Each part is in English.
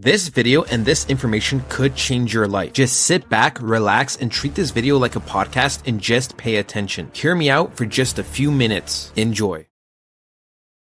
This video and this information could change your life. Just sit back, relax, and treat this video like a podcast and just pay attention. Hear me out for just a few minutes. Enjoy.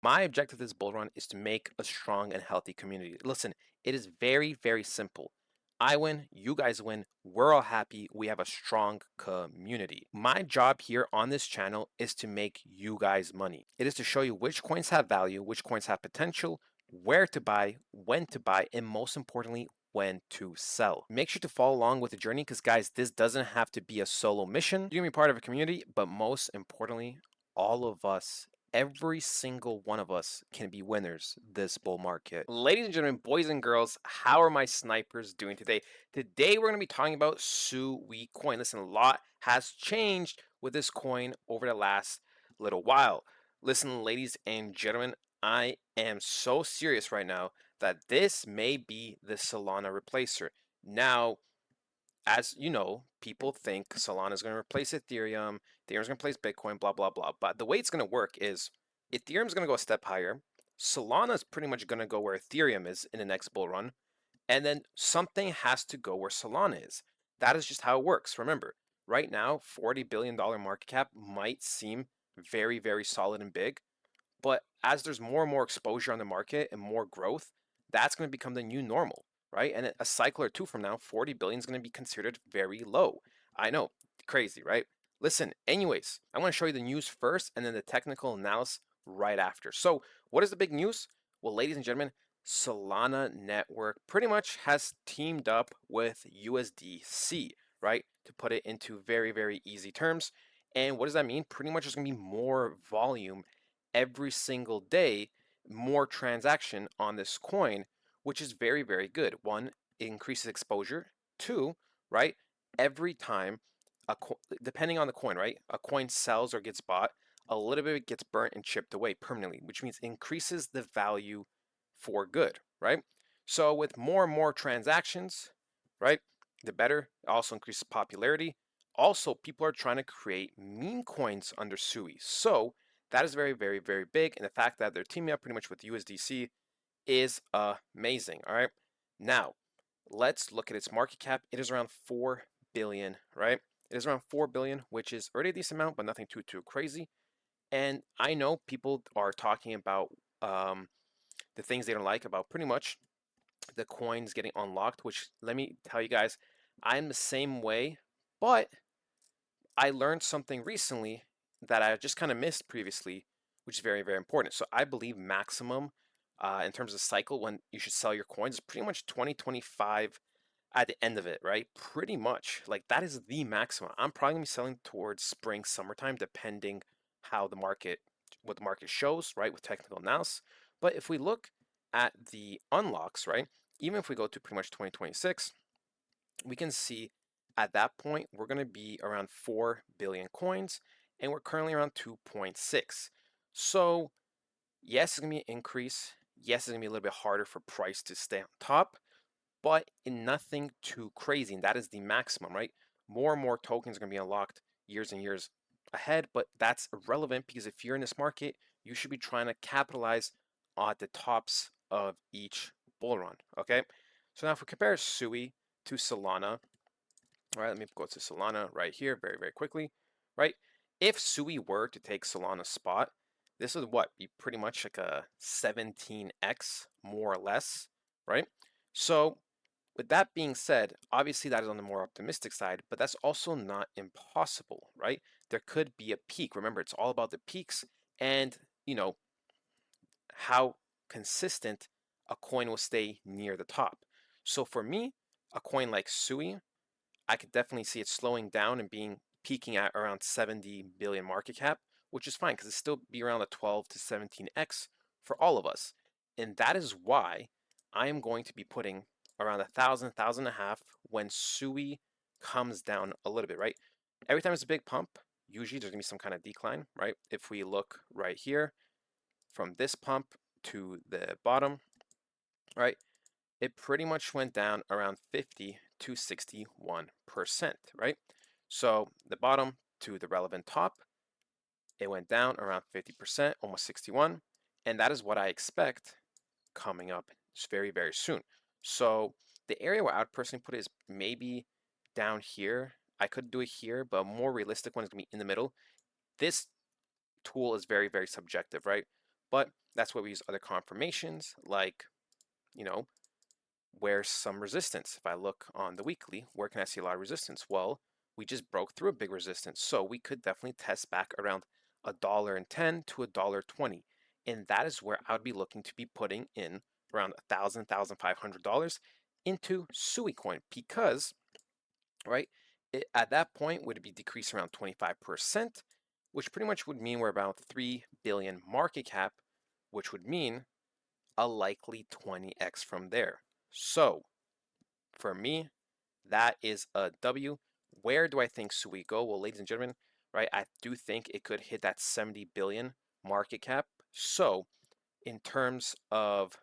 My objective of this bull run is to make a strong and healthy community. Listen, it is very, very simple. I win, you guys win, we're all happy, we have a strong community. My job here on this channel is to make you guys money. It is to show you which coins have value, which coins have potential, where to buy, when to buy, and most importantly, when to sell. Make sure to follow along with the journey because guys, this doesn't have to be a solo mission. You're gonna be part of a community, but most importantly, all of us, every single one of us can be winners this bull market. Ladies and gentlemen, boys and girls, how are my snipers doing today? Today, we're going to be talking about Sui coin. Listen, a lot has changed with this coin over the last little while. Listen, ladies and gentlemen, I am so serious right now that this may be the Solana replacer. Now, as you know, people think Solana is going to replace Ethereum, Ethereum's going to replace Bitcoin, blah, blah, blah. But the way it's going to work is Ethereum's going to go a step higher. Solana is pretty much going to go where Ethereum is in the next bull run. And then something has to go where Solana is. That is just how it works. Remember, right now, $40 billion market cap might seem very, very solid and big. But as there's more and more exposure on the market and more growth, that's going to become the new normal. Right? And a cycle or two from now, 40 billion is going to be considered very low. I know, crazy, right? Listen, anyways, I want to show you the news first and then the technical analysis right after. So what is the big news? Well, ladies and gentlemen, Solana Network pretty much has teamed up with USDC, right? To put it into very, very easy terms. And what does that mean? Pretty much there's going to be more volume every single day, more transaction on this coin, which is very, very good. One, it increases exposure. Two, right, every time, depending on the coin, right, a coin sells or gets bought, a little bit of it gets burnt and chipped away permanently, which means it increases the value for good, right? So with more and more transactions, right, the better. It also increases popularity. Also, people are trying to create meme coins under Sui. So that is very, very, very big. And the fact that they're teaming up pretty much with USDC is amazing. All right, now let's look at its market cap. It is around 4 billion, right? It is around 4 billion, which is already a decent amount, but nothing too crazy. And I know people are talking about the things they don't like about pretty much the coins getting unlocked, which let me tell you guys, I'm the same way, but I learned something recently that I just kind of missed previously, which is very, very important. So I believe maximum in terms of cycle when you should sell your coins is pretty much 2025 at the end of it, right? Pretty much like that is the maximum. I'm probably gonna be selling towards spring, summertime, depending how the market, what the market shows, right, with technical analysis. But if we look at the unlocks, right, even if we go to pretty much 2026, we can see at that point we're gonna be around 4 billion coins, and we're currently around 2.6. So yes, it's gonna be an increase. Yes, it's gonna be a little bit harder for price to stay on top, but in nothing too crazy. And that is the maximum, right? More and more tokens are gonna be unlocked years and years ahead, but that's irrelevant because if you're in this market, you should be trying to capitalize at the tops of each bull run. Okay. So now if we compare Sui to Solana, all right, let me go to Solana right here very, very quickly, right? If Sui were to take Solana's spot, this would what be pretty much like a 17x more or less, right? So with that being said, obviously that is on the more optimistic side, but that's also not impossible, right? There could be a peak. Remember, it's all about the peaks and, you know, how consistent a coin will stay near the top. So for me, a coin like Sui, I could definitely see it slowing down and peaking at around 70 billion market cap, which is fine because it still be around a 12 to 17x for all of us. And that is why I am going to be putting around 1,000, 1,500 when Sui comes down a little bit, right? Every time it's a big pump, usually there's gonna be some kind of decline, right? If we look right here, from this pump to the bottom, right? It pretty much went down around 50 to 61%, right? So the bottom to the relevant top, it went down around 50%, almost 61. And that is what I expect coming up very, very soon. So the area where I would personally put it is maybe down here. I could do it here, but a more realistic one is gonna be in the middle. This tool is very, very subjective, right? But that's why we use other confirmations, like, you know, where's some resistance? If I look on the weekly, where can I see a lot of resistance? Well, we just broke through a big resistance. So we could definitely test back around $1.10 to $1.20. And that is where I would be looking to be putting in around $1,500 into SUI coin because, right, at that point would it be decreased around 25%, which pretty much would mean we're about 3 billion market cap, which would mean a likely 20x from there. So for me, that is a W. Where do I think SUI go? Well, ladies and gentlemen, right, I do think it could hit that 70 billion market cap. So in terms of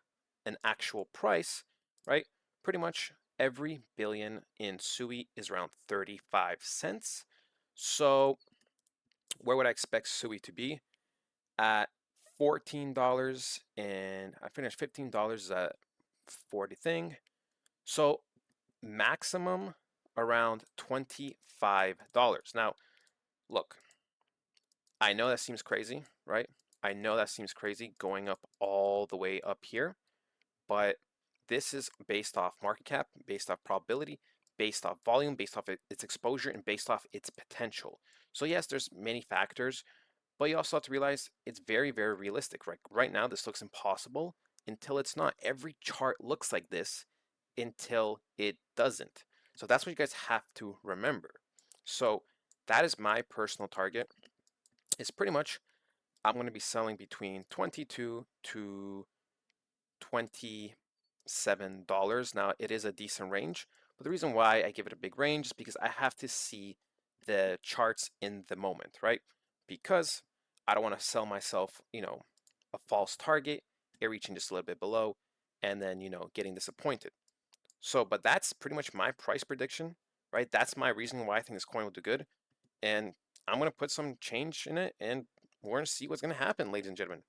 an actual price, right, pretty much every billion in SUI is around 35 cents. So where would I expect SUI to be? At $14, and I finished $15 at 40 thing. So maximum around $25. Now, look, I know that seems crazy, right? I know that seems crazy going up all the way up here, but this is based off market cap, based off probability, based off volume, based off its exposure, and based off its potential. So yes, there's many factors, but you also have to realize it's very, very realistic. Right now, this looks impossible until it's not. Every chart looks like this until it doesn't. So that's what you guys have to remember. So that is my personal target. It's pretty much I'm going to be selling between 22 to $27. Now it is a decent range, but the reason why I give it a big range is because I have to see the charts in the moment, right? Because I don't want to sell myself, a false target, it reaching just a little bit below, and then, getting disappointed. So, but that's pretty much my price prediction, right? That's my reason why I think this coin will do good. And I'm going to put some change in it and we're going to see what's going to happen, ladies and gentlemen.